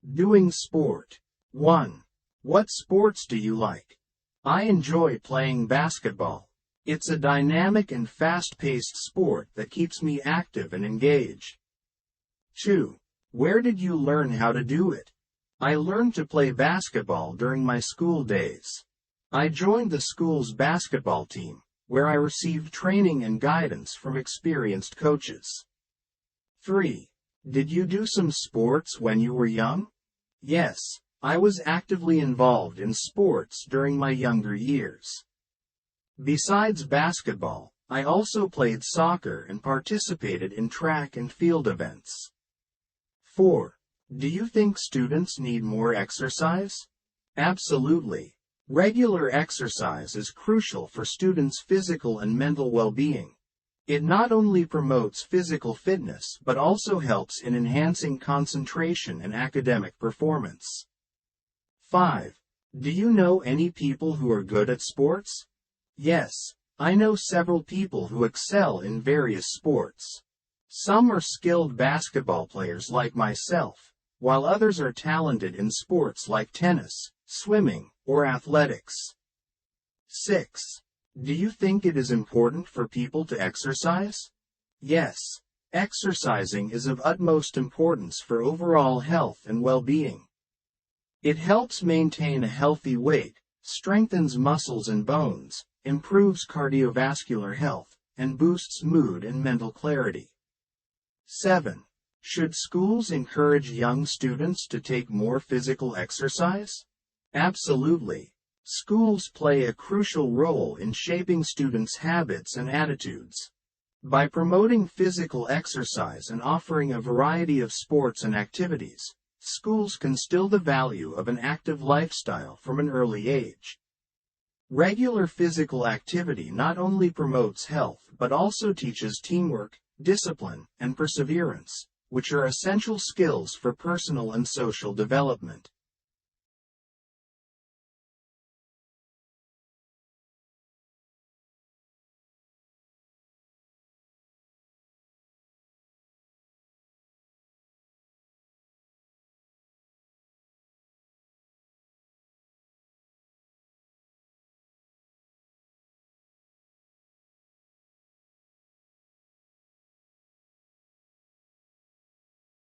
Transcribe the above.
Doing sport. 1. What sports do you like? I enjoy playing basketball. It's a dynamic and fast-paced sport that keeps me active and engaged. 2. Where did you learn how to do it? I learned to play basketball during my school days. I joined the school's basketball team, where I received training and guidance from experienced coaches. 3. Did you do some sports when you were young? Yes, I was actively involved in sports during my younger years. Besides basketball, I also played soccer and participated in track and field events. 4. Do you think students need more exercise? Absolutely. Regular exercise is crucial for students' physical and mental well-being. It not only promotes physical fitness but also helps in enhancing concentration and academic performance. 5. Do you know any people who are good at sports? Yes, I know several people who excel in various sports. Some are skilled basketball players like myself, while others are talented in sports like tennis, swimming, or athletics. 6. Do you think it is important for people to exercise? Yes, exercising is of utmost importance for overall health and well-being. It helps maintain a healthy weight, strengthens muscles and bones, improves cardiovascular health, and boosts mood and mental clarity. 7. Should schools encourage young students to take more physical exercise? Absolutely. Schools play a crucial role in shaping students' habits and attitudes. By promoting physical exercise and offering a variety of sports and activities, schools can instill the value of an active lifestyle from an early age. Regular physical activity not only promotes health but also teaches teamwork, discipline, and perseverance, which are essential skills for personal and social development.